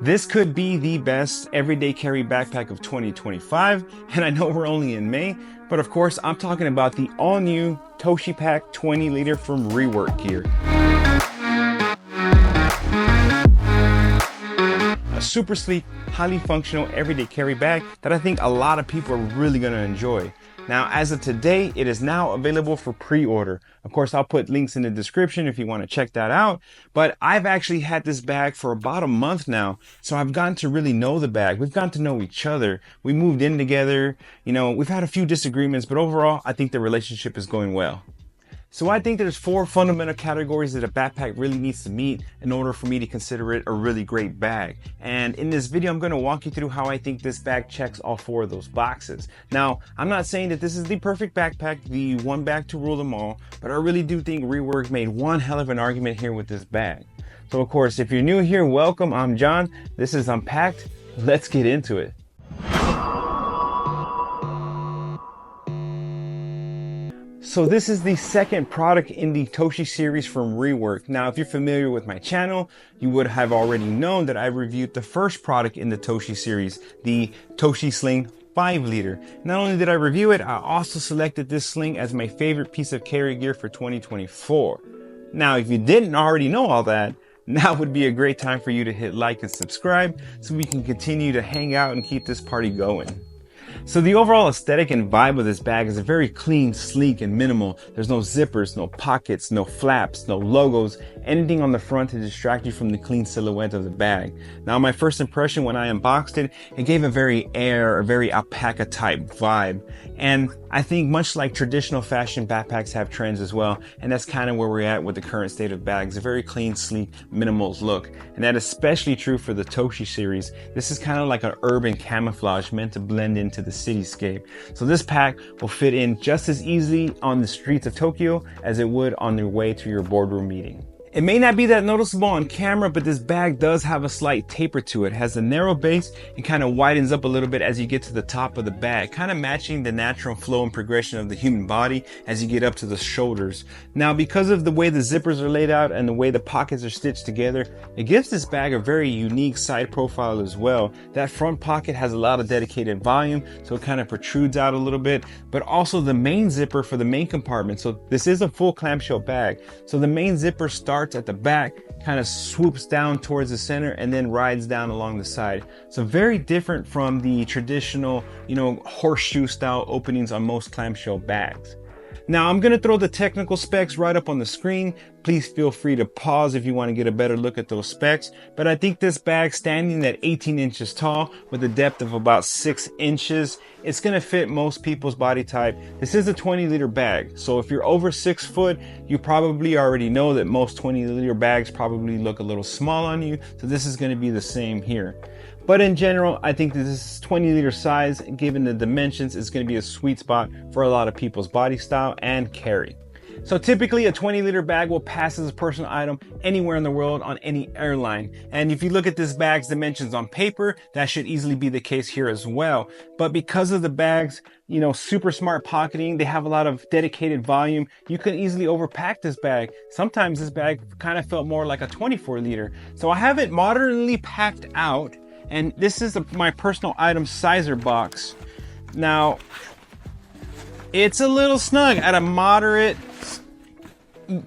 This could be the best everyday carry backpack of 2025, and I know we're only in May, but of course I'm talking about the all-new Toshi Pack 20 liter from Rework Gear. A super sleek, highly functional everyday carry bag that I think a lot of people are really going to enjoy. Now, as of today, it is now available for pre-order. Of course, I'll put links in the description if you want to check that out. But I've actually had this bag for about a month now. So I've gotten to really know the bag. We've gotten to know each other. We moved in together. You know, we've had a few disagreements, but overall, I think the relationship is going well. So I think there's 4 fundamental categories that a backpack really needs to meet in order for me to consider it a really great bag. And in this video, I'm going to walk you through how I think this bag checks all 4 of those boxes. Now, I'm not saying that this is the perfect backpack, the one bag to rule them all, but I really do think Rework made one hell of an argument here with this bag. So of course, if you're new here, welcome. I'm John. This is Unpack'D. Let's get into it. So this is the second product in the Toshi series from Rework. Now, if you're familiar with my channel, you would have already known that I reviewed the first product in the Toshi series, the Toshi Sling 5 liter. Not only did I review it, I also selected this sling as my favorite piece of carry gear for 2024. Now, if you didn't already know all that, now would be a great time for you to hit like and subscribe so we can continue to hang out and keep this party going. So the overall aesthetic and vibe of this bag is a very clean, sleek, and minimal. There's no zippers, no pockets, no flaps, no logos, anything on the front to distract you from the clean silhouette of the bag. Now, my first impression when I unboxed it, it gave a very alpaca type vibe. And I think much like traditional fashion backpacks have trends as well, and that's kind of where we're at with the current state of bags, a very clean, sleek, minimal look. And that is especially true for the Toshi series. This is kind of like an urban camouflage meant to blend into the cityscape. So this pack will fit in just as easily on the streets of Tokyo as it would on your way to your boardroom meeting. It may not be that noticeable on camera, but this bag does have a slight taper to it. It has a narrow base and kind of widens up a little bit as you get to the top of the bag, kind of matching the natural flow and progression of the human body as you get up to the shoulders. Now, because of the way the zippers are laid out and the way the pockets are stitched together, it gives this bag a very unique side profile as well. That front pocket has a lot of dedicated volume, so it kind of protrudes out a little bit, but also the main zipper for the main compartment. So this is a full clamshell bag. So the main zipper starts at the back, kind of swoops down towards the center and then rides down along the side. So very different from the traditional, horseshoe style openings on most clamshell bags. Now, I'm going to throw the technical specs right up on the screen. Please feel free to pause if you want to get a better look at those specs. But I think this bag, standing at 18 inches tall with a depth of about 6 inches, it's going to fit most people's body type. This is a 20 liter bag. So if you're over 6 foot, you probably already know that most 20 liter bags probably look a little small on you. So this is going to be the same here. But in general, I think that this 20 liter size, given the dimensions, is going to be a sweet spot for a lot of people's body style and carry. So typically a 20 liter bag will pass as a personal item anywhere in the world on any airline. And if you look at this bag's dimensions on paper, that should easily be the case here as well. But because of the bag's, super smart pocketing, they have a lot of dedicated volume. You can easily overpack this bag. Sometimes this bag kind of felt more like a 24 liter. So I have it moderately packed out. And this is my personal item sizer box. Now, it's a little snug at a moderate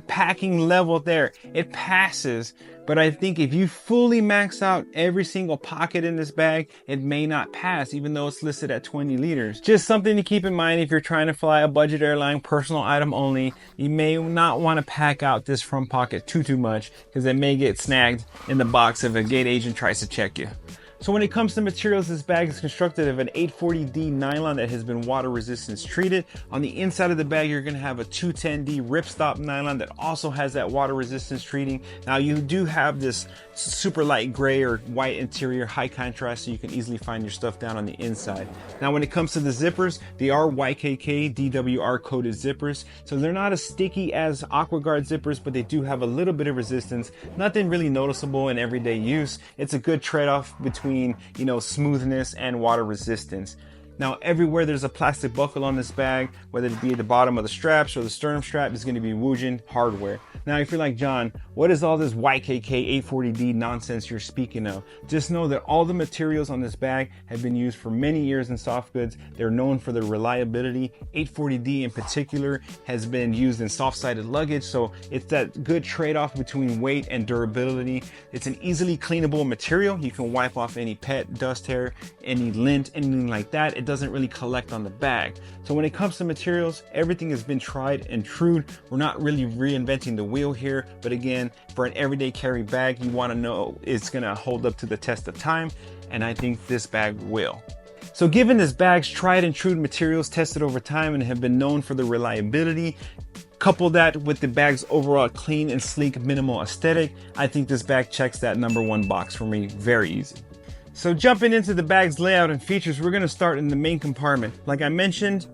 packing level there. It passes, but I think if you fully max out every single pocket in this bag, it may not pass, even though it's listed at 20 liters. Just something to keep in mind if you're trying to fly a budget airline, personal item only. You may not want to pack out this front pocket too much, because it may get snagged in the box if a gate agent tries to check you. So when it comes to materials, this bag is constructed of an 840D nylon that has been water resistance treated. On the inside of the bag, you're going to have a 210D ripstop nylon that also has that water resistance treating. Now you do have this super light gray or white interior, high contrast, so you can easily find your stuff down on the inside. Now when it comes to the zippers, they are YKK DWR coated zippers. So they're not as sticky as AquaGuard zippers, but they do have a little bit of resistance. Nothing really noticeable in everyday use. It's a good trade-off between, smoothness and water resistance. Now everywhere there's a plastic buckle on this bag, whether it be at the bottom of the straps or the sternum strap, is going to be Woojin hardware. Now if you're like, John, what is all this YKK 840D nonsense you're speaking of? Just know that all the materials on this bag have been used for many years in soft goods. They're known for their reliability. 840D in particular has been used in soft-sided luggage, so it's that good trade-off between weight and durability. It's an easily cleanable material. You can wipe off any pet, dust, hair, any lint, anything like that. It doesn't really collect on the bag. So when it comes to materials, everything has been tried and true. We're not really reinventing the wheel here, but again, for an everyday carry bag, you want to know it's going to hold up to the test of time, and I think this bag will. So given this bag's tried and true materials tested over time and have been known for the reliability, couple that with the bag's overall clean and sleek minimal aesthetic, I think this bag checks that #1 box for me very easy. So jumping into the bag's layout and features, we're going to start in the main compartment. Like I mentioned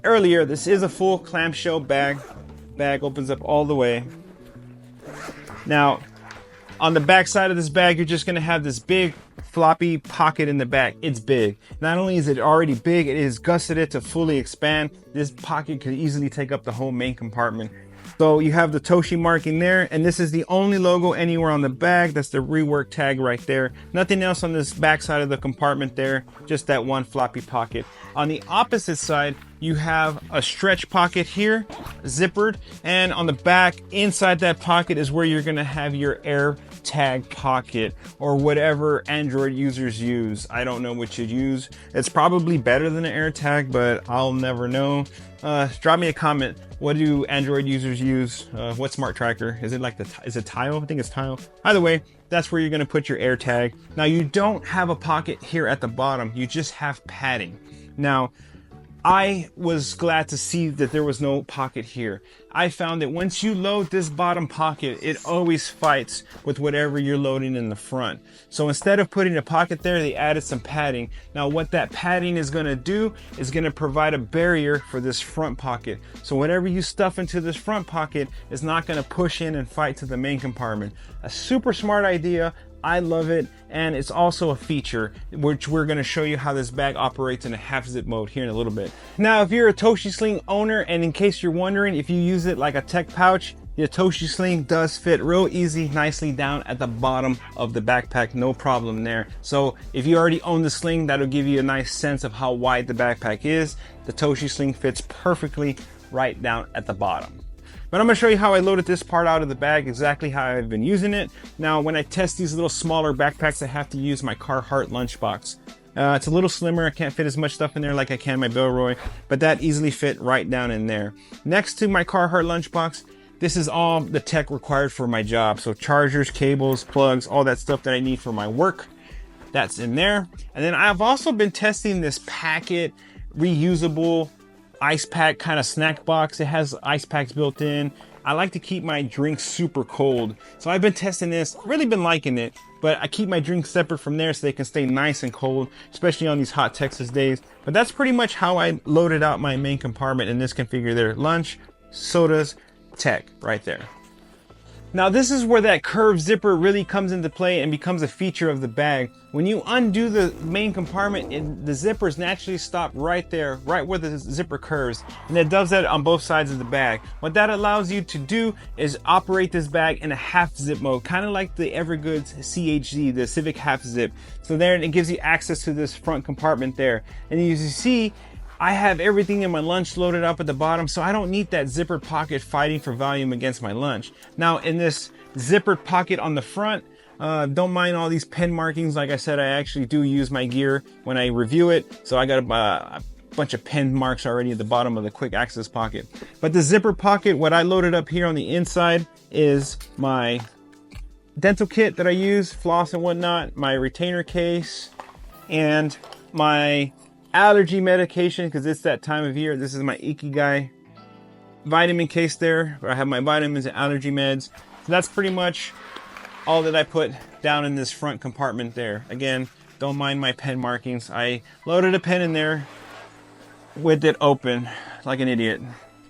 earlier, this is a full clamshell bag. Bag opens up all the way. Now, on the back side of this bag, you're just going to have this big floppy pocket in the back. It's big. Not only is it already big, it is gusseted to fully expand. This pocket could easily take up the whole main compartment. So you have the Toshi marking there, and this is the only logo anywhere on the bag. That's the Rework tag right there. Nothing else on this back side of the compartment there, just that one floppy pocket. On the opposite side, you have a stretch pocket here, zippered, and on the back, inside that pocket is where you're gonna have your air tag pocket, or whatever Android users use. I don't know what you'd use. It's probably better than an air tag, but I'll never know. Drop me a comment. What do Android users use? What smart tracker? Is it like is it Tile? I think it's Tile. Either way, that's where you're gonna put your air tag. Now you don't have a pocket here at the bottom, you just have padding. Now, I was glad to see that there was no pocket here. I found that once you load this bottom pocket, it always fights with whatever you're loading in the front. So instead of putting a pocket there, they added some padding. Now what that padding is gonna do is gonna provide a barrier for this front pocket. So whatever you stuff into this front pocket is not gonna push in and fight to the main compartment. A super smart idea. I love it, and it's also a feature which we're going to show you how this bag operates in a half zip mode here in a little bit. Now if you're a Toshi Sling owner, and in case you're wondering, if you use it like a tech pouch, the Toshi Sling does fit real easy, nicely down at the bottom of the backpack, no problem there. So if you already own the Sling, that'll give you a nice sense of how wide the backpack is. The Toshi Sling fits perfectly right down at the bottom. But I'm going to show you how I loaded this part out of the bag, exactly how I've been using it. Now, when I test these little smaller backpacks, I have to use my Carhartt lunchbox. It's a little slimmer. I can't fit as much stuff in there like I can my Bellroy, but that easily fit right down in there. Next to my Carhartt lunchbox, this is all the tech required for my job. So chargers, cables, plugs, all that stuff that I need for my work, that's in there. And then I've also been testing this Pack'D reusable ice pack kind of snack box. It has ice packs built in. I like to keep my drinks super cold, so I've been testing this, really been liking it, but I keep my drinks separate from there so they can stay nice and cold, especially on these hot Texas days. But that's pretty much how I loaded out my main compartment in this configure there. Lunch, sodas, tech right there. Now this is where that curved zipper really comes into play and becomes a feature of the bag. When you undo the main compartment, the zippers naturally stop right there, right where the zipper curves, and it does that on both sides of the bag. What that allows you to do is operate this bag in a half zip mode, kind of like the Evergoods CHZ, the Civic half zip. So there, it gives you access to this front compartment there. And as you see, I have everything in my lunch loaded up at the bottom, so I don't need that zippered pocket fighting for volume against my lunch. Now in this zippered pocket on the front, don't mind all these pen markings. Like I said, I actually do use my gear when I review it, so I got a bunch of pen marks already at the bottom of the quick access pocket. But the zipper pocket, what I loaded up here on the inside is my dental kit that I use, floss and whatnot, my retainer case, and my allergy medication, because it's that time of year. This is my Ikigai vitamin case there, where I have my vitamins and allergy meds. So that's pretty much all that I put down in this front compartment there. Again, don't mind my pen markings. I loaded a pen in there with it open like an idiot.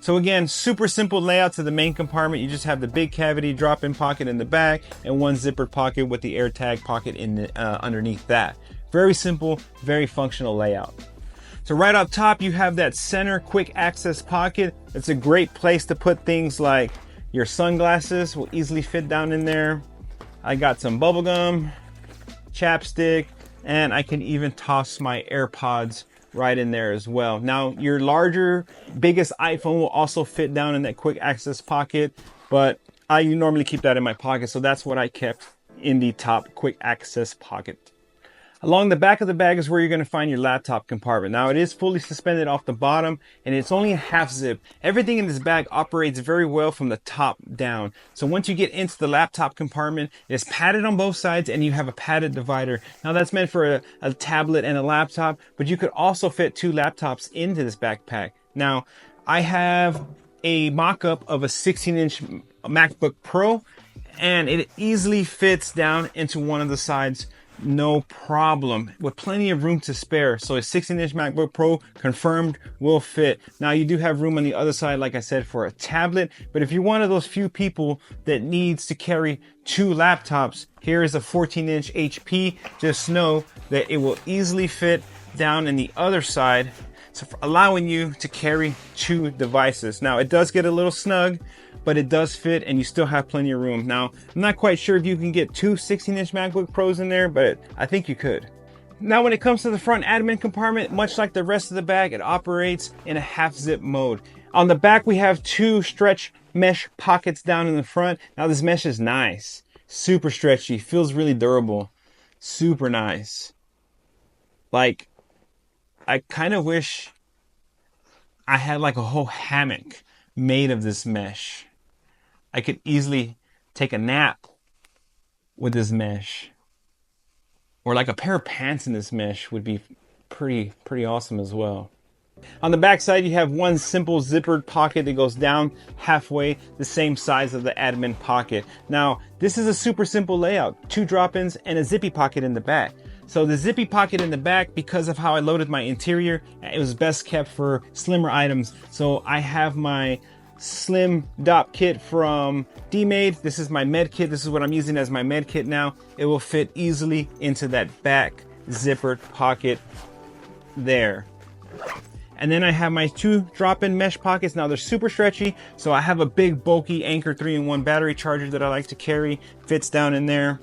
So again, super simple layout to the main compartment. You just have the big cavity drop-in pocket in the back and one zippered pocket with the AirTag pocket in the, underneath that. Very simple, very functional layout. So right up top, you have that center quick access pocket. It's a great place to put things like your sunglasses will easily fit down in there. I got some bubble gum, chapstick, and I can even toss my AirPods right in there as well. Now, your larger, biggest iPhone will also fit down in that quick access pocket, but I normally keep that in my pocket, so that's what I kept in the top quick access pocket. Along the back of the bag is where you're going to find your laptop compartment. Now, it is fully suspended off the bottom, and it's only a half zip. Everything in this bag operates very well from the top down. So once you get into the laptop compartment, it's padded on both sides, and you have a padded divider. Now, that's meant for a tablet and a laptop, but you could also fit 2 laptops into this backpack. Now, I have a mock-up of a 16-inch MacBook Pro, and it easily fits down into one of the sides, no problem, with plenty of room to spare. So a 16-inch MacBook Pro confirmed will fit. Now, you do have room on the other side, like I said, for a tablet, but if you're one of those few people that needs to carry 2 laptops, here is a 14-inch HP. Just know that it will easily fit down in the other side, so allowing you to carry 2 devices. Now, it does get a little snug, but it does fit, and you still have plenty of room. Now, I'm not quite sure if you can get 2 16-inch MacBook Pros in there, but I think you could. Now, when it comes to the front admin compartment, much like the rest of the bag, it operates in a half zip mode. On the back, we have 2 stretch mesh pockets down in the front. Now, this mesh is nice, super stretchy, feels really durable, super nice. Like, I kind of wish I had like a whole hammock made of this mesh. I could easily take a nap with this mesh, or like a pair of pants in this mesh would be pretty awesome as well. On the back side, you have one simple zippered pocket that goes down halfway, the same size of the admin pocket. Now, this is a super simple layout, 2 drop-ins and a zippy pocket in the back. So the zippy pocket in the back, because of how I loaded my interior, it was best kept for slimmer items. So I have my slim dop kit from D-Made. This is my med kit. This is what I'm using as my med kit now. It will fit easily into that back zippered pocket there. And then I have my 2 drop-in mesh pockets. Now they're super stretchy, so I have a big bulky Anker 3-in-1 battery charger that I like to carry. Fits down in there.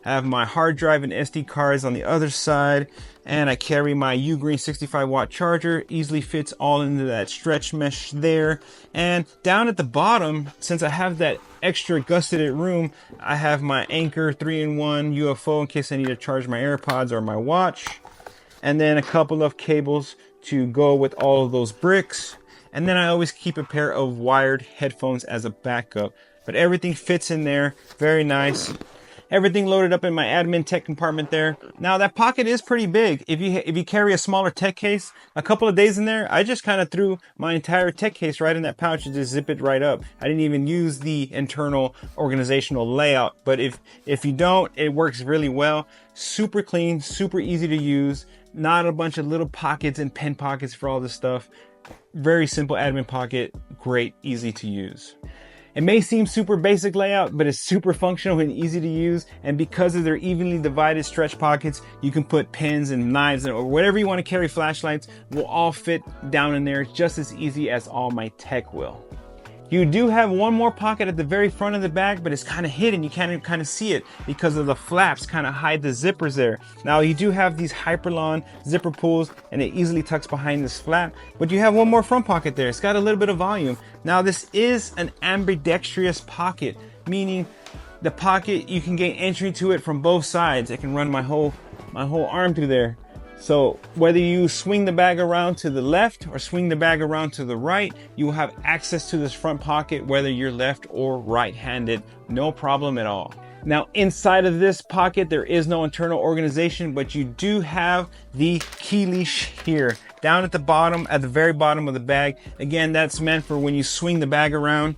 I have my hard drive and SD cards on the other side, and I carry my Ugreen 65-watt charger. Easily fits all into that stretch mesh there. And down at the bottom, since I have that extra gusseted room, I have my Anker 3-in-1 UFO in case I need to charge my AirPods or my watch. And then a couple of cables to go with all of those bricks. And then I always keep a pair of wired headphones as a backup. But everything fits in there, very nice. Everything loaded up in my admin tech compartment there. Now, that pocket is pretty big. If you carry a smaller tech case, a couple of days in there, I just kind of threw my entire tech case right in that pouch and just zip it right up. I didn't even use the internal organizational layout. But if you don't, it works really well. Super clean, super easy to use. Not a bunch of little pockets and pen pockets for all this stuff. Very simple admin pocket, great, easy to use. It may seem super basic layout, but it's super functional and easy to use. And because of their evenly divided stretch pockets, you can put pens and knives or whatever you want to carry, flashlights, will all fit down in there just as easy as all my tech will. You do have one more pocket at the very front of the bag, but it's kind of hidden. You can't kind of see it because of the flaps kind of hide the zippers there. Now, you do have these Hyperlon zipper pulls, and it easily tucks behind this flap, but you have one more front pocket there. It's got a little bit of volume. Now, this is an ambidextrous pocket, meaning the pocket, you can gain entry to it from both sides. I can run my whole arm through there. So whether you swing the bag around to the left or swing the bag around to the right, you will have access to this front pocket, whether you're left or right-handed, no problem at all. Now, inside of this pocket, there is no internal organization, but you do have the key leash here, down at the bottom, at the very bottom of the bag. Again, that's meant for when you swing the bag around.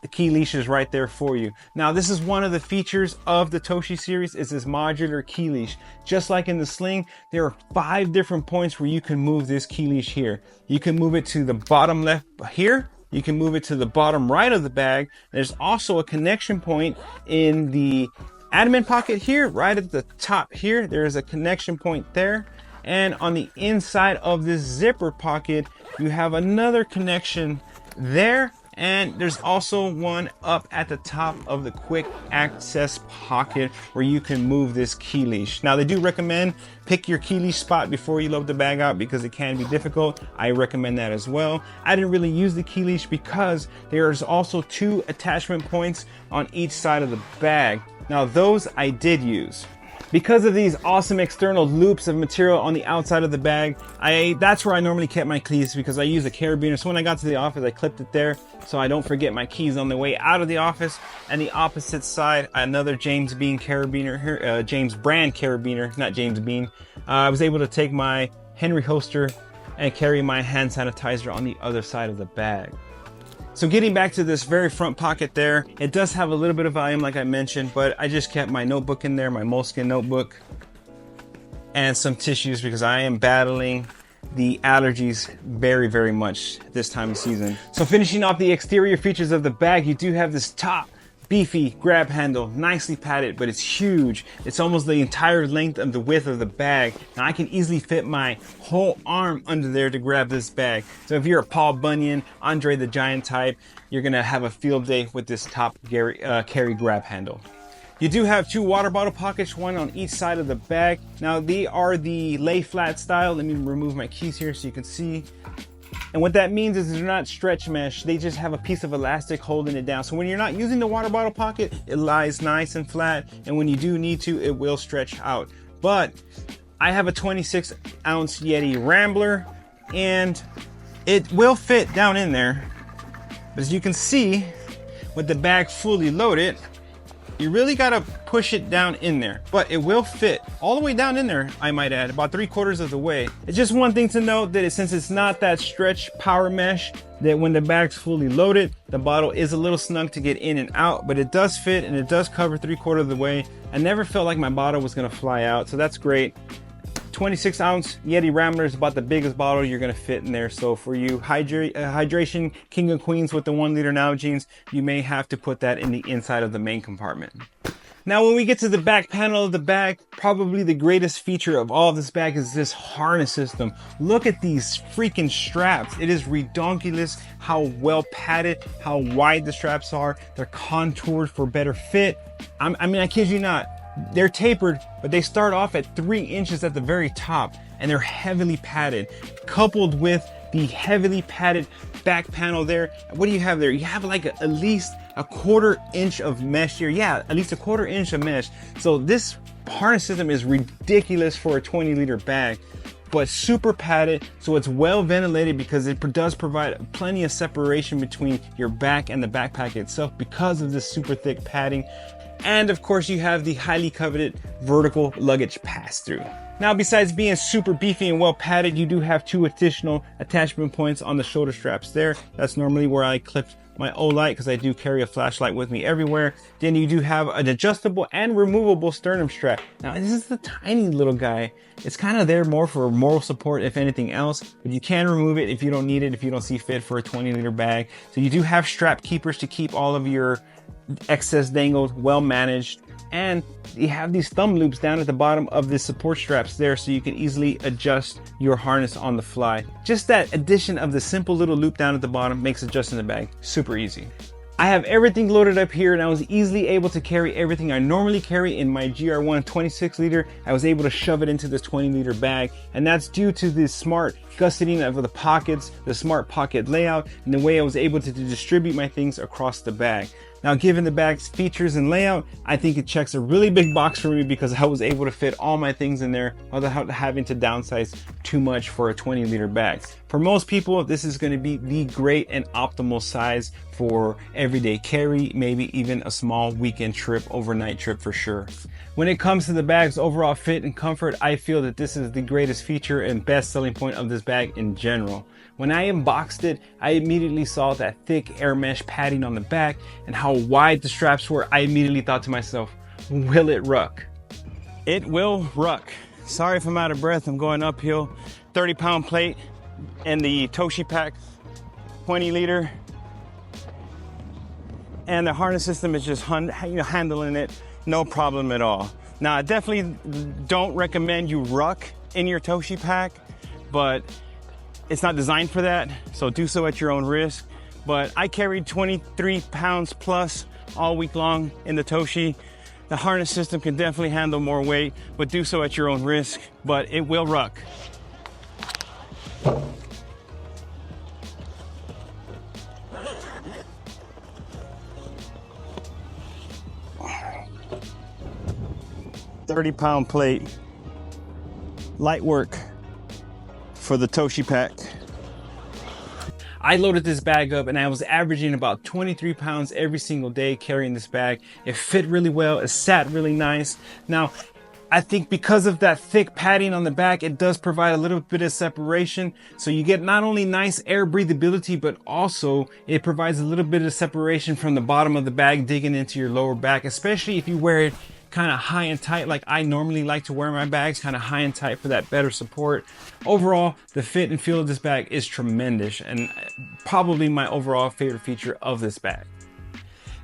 The key leash is right there for you. Now, this is one of the features of the Toshi series, is this modular key leash. Just like in the Sling, there are 5 different points where you can move this key leash here. You can move it to the bottom left here. You can move it to the bottom right of the bag. There's also a connection point in the admin pocket here, right at the top here. There's a connection point there. And on the inside of this zipper pocket, you have another connection there. And there's also one up at the top of the quick access pocket where you can move this key leash. Now, they do recommend pick your key leash spot before you load the bag out because it can be difficult. I recommend that as well. I didn't really use the key leash because there's also 2 attachment points on each side of the bag. Now, those I did use. Because of these awesome external loops of material on the outside of the bag, that's where I normally kept my keys because I use a carabiner. So when I got to the office, I clipped it there so I don't forget my keys on the way out of the office. And the opposite side, another James Bean carabiner here, James brand carabiner, not James Bean. I was able to take my Henry holster and carry my hand sanitizer on the other side of the bag. So getting back to this very front pocket there, it does have a little bit of volume like I mentioned, but I just kept my notebook in there, my moleskin notebook, and some tissues because I am battling the allergies very, very much this time of season. So finishing off the exterior features of the bag, you do have this top beefy grab handle, nicely padded, but it's huge. It's almost the entire length of the width of the bag. Now I can easily fit my whole arm under there to grab this bag. So if you're a Paul Bunyan, Andre the Giant type, you're gonna have a field day with this top carry grab handle. You do have 2 water bottle pockets, one on each side of the bag. Now they are the lay flat style. Let me remove my keys here so you can see. And what that means is they're not stretch mesh. They just have a piece of elastic holding it down. So when you're not using the water bottle pocket, it lies nice and flat. And when you do need to, it will stretch out. But I have a 26 ounce Yeti Rambler and it will fit down in there. But as you can see, with the bag fully loaded, you really gotta push it down in there, but it will fit all the way down in there, I might add, about 3/4 of the way. It's just one thing to note that since it's not that stretch power mesh, that when the bag's fully loaded, the bottle is a little snug to get in and out, but it does fit and it does cover 3/4 of the way. I never felt like my bottle was gonna fly out, so that's great. 26 ounce Yeti Rambler is about the biggest bottle you're gonna fit in there. So for you hydration king of queens with the 1 liter Nalgene's, you may have to put that in the inside of the main compartment. Now when we get to the back panel of the bag, probably the greatest feature of all of this bag is this harness system. Look at these freaking straps. It is redonkulous how well padded, how wide the straps are. They're contoured for better fit. I mean, I kid you not. They're tapered, but they start off at 3 inches at the very top, and they're heavily padded. Coupled with the heavily padded back panel there, what do you have there? You have like at least a 1/4 inch of mesh here. Yeah, at least a 1/4 inch of mesh. So this harness system is ridiculous for a 20-liter bag, but super padded, so it's well ventilated because it does provide plenty of separation between your back and the backpack itself because of this super thick padding. And of course you have the highly coveted vertical luggage pass-through. Now besides being super beefy and well padded, you do have 2 additional attachment points on the shoulder straps there. That's normally where I clip my O-light because I do carry a flashlight with me everywhere. Then you do have an adjustable and removable sternum strap. Now this is the tiny little guy. It's kind of there more for moral support if anything else, but you can remove it if you don't need it, if you don't see fit for a 20-liter bag. So you do have strap keepers to keep all of your excess dangled, well managed, and you have these thumb loops down at the bottom of the support straps there so you can easily adjust your harness on the fly. Just that addition of the simple little loop down at the bottom makes adjusting the bag super easy. I have everything loaded up here and I was easily able to carry everything I normally carry in my GR1 26 liter. I was able to shove it into this 20-liter bag, and that's due to the smart gusseting of the pockets, the smart pocket layout, and the way I was able to distribute my things across the bag. Now, given the bag's features and layout, I think it checks a really big box for me because I was able to fit all my things in there without having to downsize too much for a 20-liter bag. For most people, this is going to be the great and optimal size for everyday carry, maybe even a small weekend trip, overnight trip for sure. When it comes to the bag's overall fit and comfort, I feel that this is the greatest feature and best selling point of this bag in general. When I unboxed it, I immediately saw that thick air mesh padding on the back and how wide the straps were. I immediately thought to myself, will it ruck? It will ruck. Sorry if I'm out of breath, I'm going uphill. 30-pound plate and the Toshi Pack 20-liter. And the harness system is just handling it, no problem at all. Now, I definitely don't recommend you ruck in your Toshi pack, but it's not designed for that, so do so at your own risk. But I carried 23 pounds plus all week long in the Toshi. The harness system can definitely handle more weight, but do so at your own risk, but it will ruck. £30 plate, light work for the Toshi pack. I loaded this bag up and I was averaging about 23 pounds every single day carrying this bag. It fit really well, it sat really nice. Now, I think because of that thick padding on the back, it does provide a little bit of separation. So you get not only nice air breathability, but also it provides a little bit of separation from the bottom of the bag digging into your lower back, especially if you wear it kind of high and tight like I normally like to wear my bags, kind of high and tight for that better support. Overall, the fit and feel of this bag is tremendous and probably my overall favorite feature of this bag.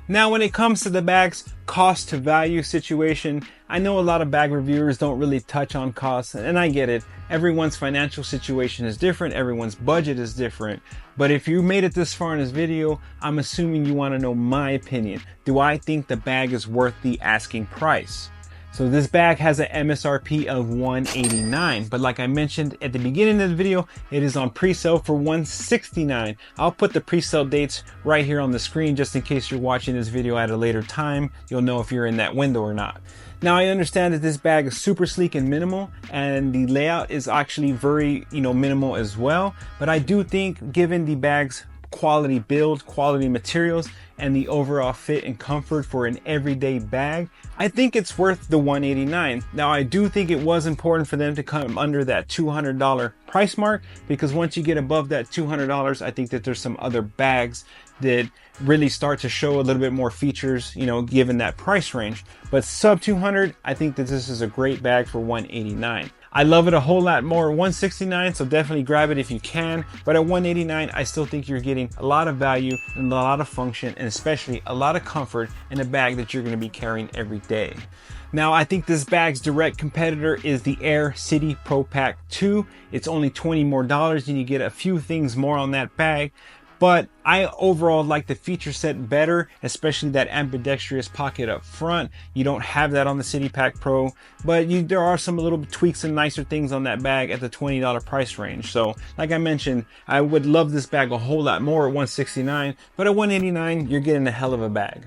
Now, when it comes to the bag's cost to value situation, I know a lot of bag reviewers don't really touch on costs, and I get it. Everyone's financial situation is different, everyone's budget is different. But if you made it this far in this video, I'm assuming you want to know my opinion. Do I think the bag is worth the asking price? So this bag has an MSRP of $189, but like I mentioned at the beginning of the video, it is on pre-sale for $169. I'll put the pre-sale dates right here on the screen just in case you're watching this video at a later time. You'll know if you're in that window or not. Now, I understand that this bag is super sleek and minimal, and the layout is actually very, minimal as well. But I do think, given the bag's quality build, quality materials, and the overall fit and comfort for an everyday bag, I think it's worth the $189. Now, I do think it was important for them to come under that $200 price mark, because once you get above that $200, I think that there's some other bags that really start to show a little bit more features, given that price range. But sub 200, I think that this is a great bag for $189. I love it a whole lot more at $169, so definitely grab it if you can. But at $189, I still think you're getting a lot of value and a lot of function, and especially a lot of comfort in a bag that you're going to be carrying every day. Now, I think this bag's direct competitor is the Air City Pro Pack 2. It's only $20 more and you get a few things more on that bag. But I overall like the feature set better, especially that ambidextrous pocket up front. You don't have that on the City Pack Pro, but there are some little tweaks and nicer things on that bag at the $20 price range. So like I mentioned, I would love this bag a whole lot more at $169, but at $189, you're getting a hell of a bag.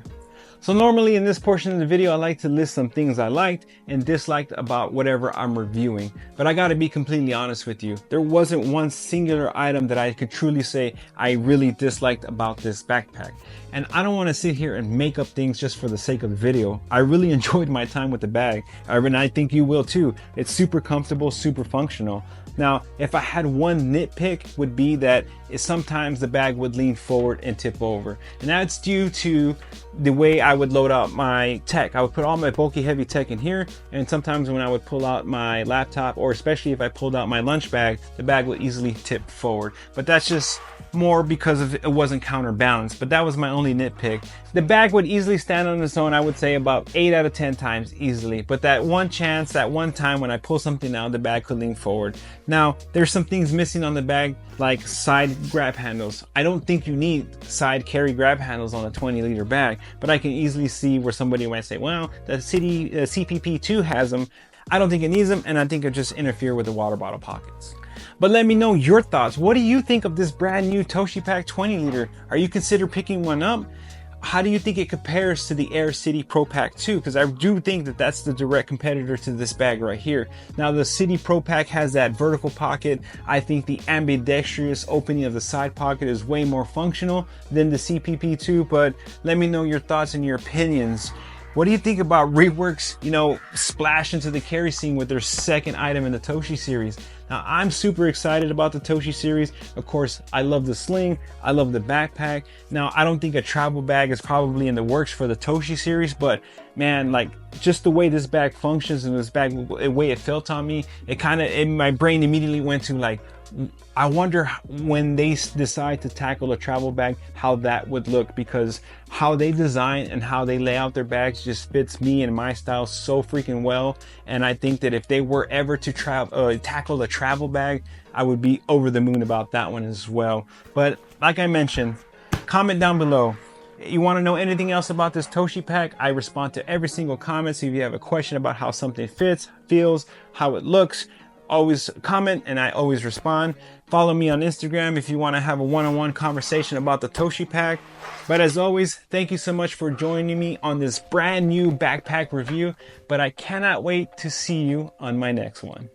So normally in this portion of the video, I like to list some things I liked and disliked about whatever I'm reviewing. But I gotta be completely honest with you. There wasn't one singular item that I could truly say I really disliked about this backpack. And I don't wanna sit here and make up things just for the sake of the video. I really enjoyed my time with the bag, and I think you will too. It's super comfortable, super functional. Now, if I had one nitpick, would be that sometimes the bag would lean forward and tip over. And that's due to the way I would load out my tech. I would put all my bulky heavy tech in here, and sometimes when I would pull out my laptop, or especially if I pulled out my lunch bag, the bag would easily tip forward. But that's just more because of it wasn't counterbalanced, but that was my only nitpick. The bag would easily stand on its own, I would say about 8 out of 10 times easily. But that one chance, that one time when I pull something out, the bag could lean forward. Now, there's some things missing on the bag, like side grab handles. I don't think you need side carry grab handles on a 20-liter bag, but I can easily see where somebody might say, well, the CPP2 has them. I don't think it needs them, and I think it just interfere with the water bottle pockets. But let me know your thoughts. What do you think of this brand new Toshi Pack 20 liter? Are you considering picking one up? How do you think it compares to the Air City Pro Pack 2? Because I do think that that's the direct competitor to this bag right here. Now, the City Pro Pack has that vertical pocket. I think the ambidextrous opening of the side pocket is way more functional than the CPP2, but let me know your thoughts and your opinions. What do you think about Rework's, splash into the carry scene with their second item in the Toshi series? Now, I'm super excited about the Toshi series. Of course, I love the sling. I love the backpack. Now, I don't think a travel bag is probably in the works for the Toshi series, but man, like just the way this bag functions and this bag, the way it felt on me, my brain immediately went to like, I wonder when they decide to tackle a travel bag, how that would look, because how they design and how they lay out their bags just fits me and my style so freaking well. And I think that if they were ever to tackle a travel bag, I would be over the moon about that one as well. But like I mentioned, comment down below. You want to know anything else about this Toshi pack? I respond to every single comment. So if you have a question about how something fits, feels, how it looks, always comment and I always respond. Follow me on Instagram if you want to have a one-on-one conversation about the Toshi pack. But as always, thank you so much for joining me on this brand new backpack review. But I cannot wait to see you on my next one.